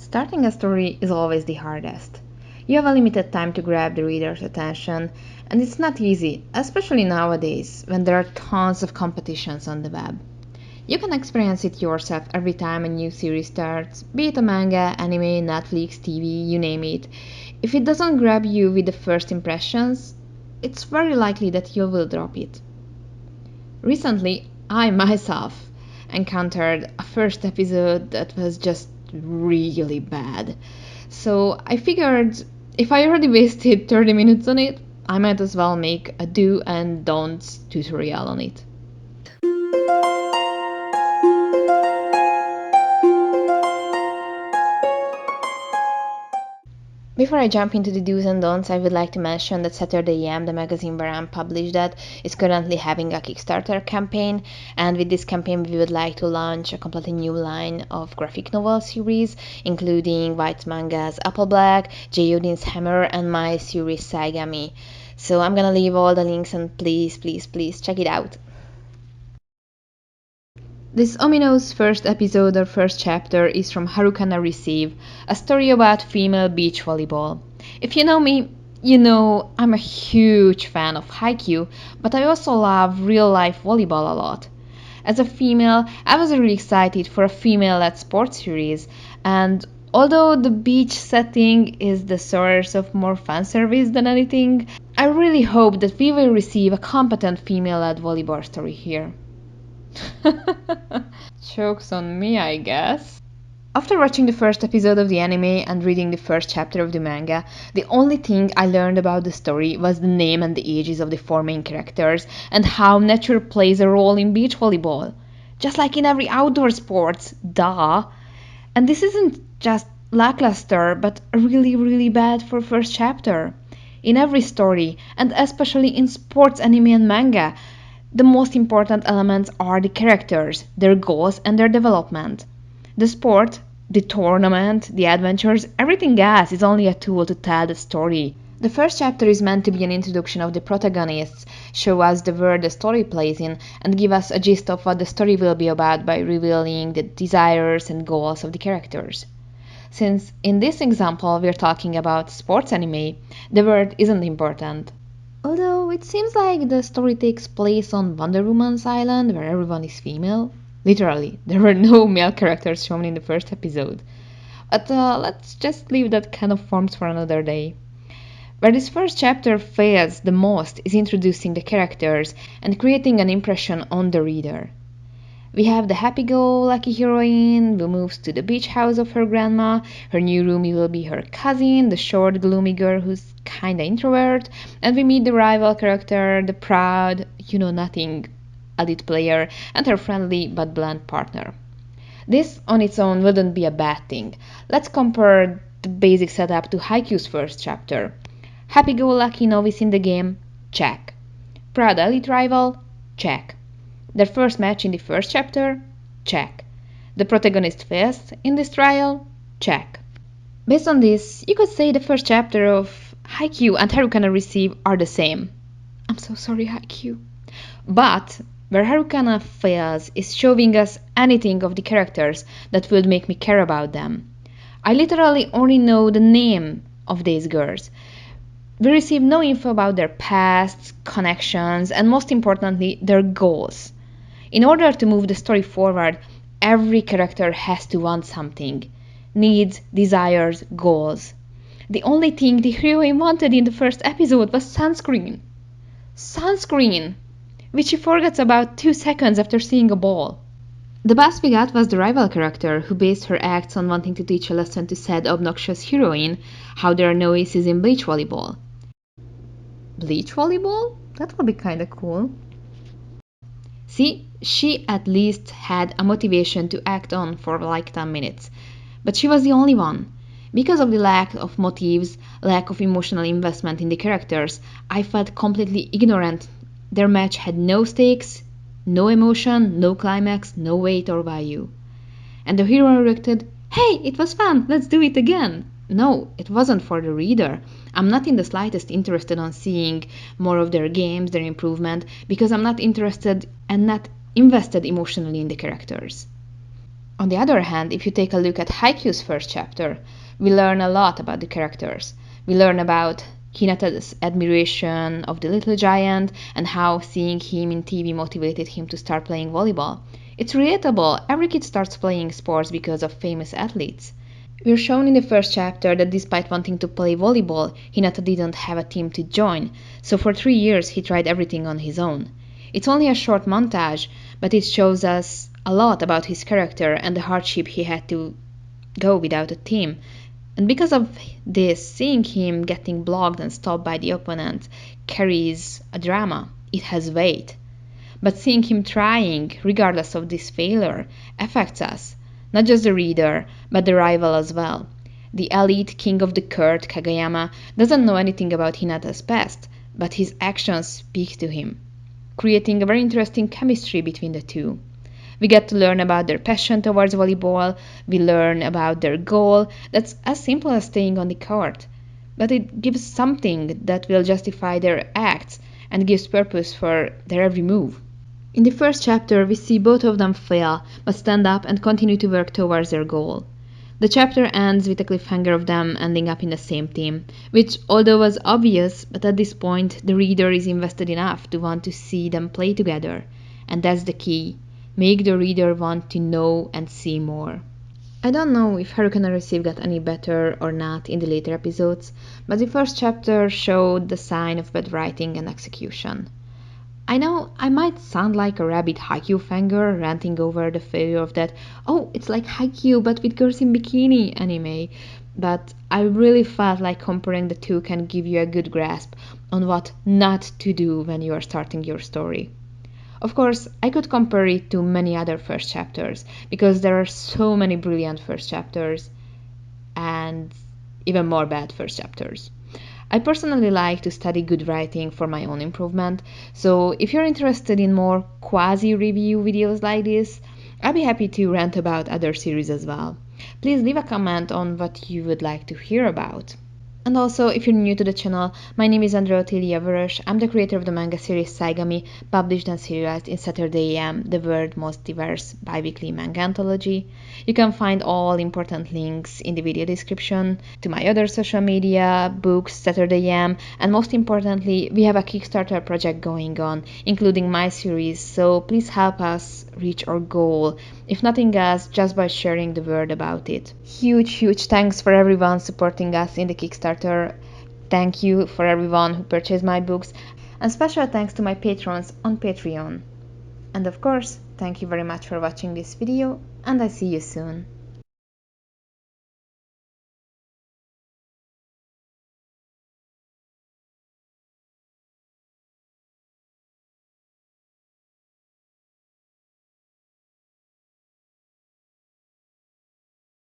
Starting a story is always the hardest. You have a limited time to grab the reader's attention, and it's not easy, especially nowadays when there are tons of competitions on the web. You can experience it yourself every time a new series starts, be it a manga, anime, Netflix, TV, you name it. If it doesn't grab you with the first impressions, it's very likely that you will drop it. Recently, I myself encountered a first episode that was just really bad. So I figured if I already wasted 30 minutes on it, I might as well make a do and don'ts tutorial on it. Before I jump into the do's and don'ts, I would like to mention that Saturday AM, the magazine where I'm published at, is currently having a Kickstarter campaign, and with this campaign we would like to launch a completely new line of graphic novel series, including White Manga's Apple Black, J. Odin's Hammer, and my series Saigami. So I'm gonna leave all the links and please check it out. This ominous first episode or first chapter is from Harukana Receive, a story about female beach volleyball. If you know me, you know I'm a huge fan of Haikyuu, but I also love real life volleyball a lot. As a female, I was really excited for a female-led sports series, and although the beach setting is the source of more fan service than anything, I really hope that we will receive a competent female-led volleyball story here. Jokes on me, I guess. After watching the first episode of the anime and reading the first chapter of the manga, the only thing I learned about the story was the name and the ages of the four main characters and how nature plays a role in beach volleyball. Just like in every outdoor sports, duh. And this isn't just lackluster, but really bad for first chapter. In every story, and especially in sports anime and manga, the most important elements are the characters, their goals, and their development. The sport, the tournament, the adventures, everything else is only a tool to tell the story. The first chapter is meant to be an introduction of the protagonists, show us the world the story plays in, and give us a gist of what the story will be about by revealing the desires and goals of the characters. Since in this example we're talking about sports anime, the word isn't important. Although it seems like the story takes place on Wonder Woman's island where everyone is female. Literally, there were no male characters shown in the first episode. But let's just leave that kind of forms for another day. Where this first chapter fails the most is introducing the characters and creating an impression on the reader. We have the happy-go-lucky heroine who moves to the beach house of her grandma. Her new roomie will be her cousin, the short, gloomy girl who's kinda introvert. And we meet the rival character, the proud, you-know-nothing adult player, and her friendly but blunt partner. This on its own wouldn't be a bad thing. Let's compare the basic setup to Haikyuu's first chapter. Happy-go-lucky novice in the game? Check. Proud elite rival? Check. Their first match in the first chapter? Check. The protagonist fails in this trial? Check. Based on this, you could say the first chapter of Haikyuu and Harukana Receive are the same. I'm so sorry, Haikyuu. But where Harukana fails is showing us anything of the characters that would make me care about them. I literally only know the name of these girls. We receive no info about their pasts, connections, and most importantly, their goals. In order to move the story forward, every character has to want something. Needs, desires, goals. The only thing the heroine wanted in the first episode was sunscreen. Sunscreen! Which she forgets about 2 seconds after seeing a ball. The best we got was the rival character, who based her acts on wanting to teach a lesson to said obnoxious heroine how there are no aces in beach volleyball. Beach volleyball? That would be kinda cool. See, she at least had a motivation to act on for like 10 minutes. But she was the only one. Because of the lack of motives, lack of emotional investment in the characters, I felt completely ignorant. Their match had no stakes, no emotion, no climax, no weight or value. And the hero reacted, "Hey, it was fun, let's do it again." No, it wasn't for the reader. I'm not in the slightest interested on seeing more of their games, their improvement, because I'm not interested and not invested emotionally in the characters. On the other hand, if you take a look at Haikyuu's first chapter, we learn a lot about the characters. We learn about Hinata's admiration of the little giant and how seeing him in TV motivated him to start playing volleyball. It's relatable. Every kid starts playing sports because of famous athletes. We're shown in the first chapter that despite wanting to play volleyball, Hinata didn't have a team to join, so for 3 years he tried everything on his own. It's only a short montage, but it shows us a lot about his character and the hardship he had to go without a team. And because of this, seeing him getting blocked and stopped by the opponent carries a drama. It has weight. But seeing him trying, regardless of this failure, affects us. Not just the reader, but the rival as well. The elite king of the court, Kageyama, doesn't know anything about Hinata's past, but his actions speak to him, creating a very interesting chemistry between the two. We get to learn about their passion towards volleyball, we learn about their goal that's as simple as staying on the court, but it gives something that will justify their acts and gives purpose for their every move. In the first chapter, we see both of them fail, but stand up and continue to work towards their goal. The chapter ends with a cliffhanger of them ending up in the same team, which, although was obvious, but at this point the reader is invested enough to want to see them play together. And that's the key. Make the reader want to know and see more. I don't know if Haruka no Receive got any better or not in the later episodes, but the first chapter showed the sign of bad writing and execution. I know I might sound like a rabid Haikyuu fanger ranting over the failure of that, oh, it's like Haikyuu but with girls in bikini anime, but I really felt like comparing the two can give you a good grasp on what not to do when you are starting your story. Of course, I could compare it to many other first chapters, because there are so many brilliant first chapters and even more bad first chapters. I personally like to study good writing for my own improvement, so if you're interested in more quasi-review videos like this, I'll be happy to rant about other series as well. Please leave a comment on what you would like to hear about. And also, if you're new to the channel, my name is Andrea Otilia Vörös. I'm the creator of the manga series Saigami, published and serialized in Saturday AM, the world's most diverse bi-weekly manga anthology. You can find all important links in the video description to my other social media, books, Saturday AM, and most importantly, we have a Kickstarter project going on, including my series, so please help us reach our goal, if nothing else, just by sharing the word about it. Huge thanks for everyone supporting us in the Kickstarter. Thank you for everyone who purchased my books, and special thanks to my patrons on Patreon. And of course, thank you very much for watching this video, and I see you soon.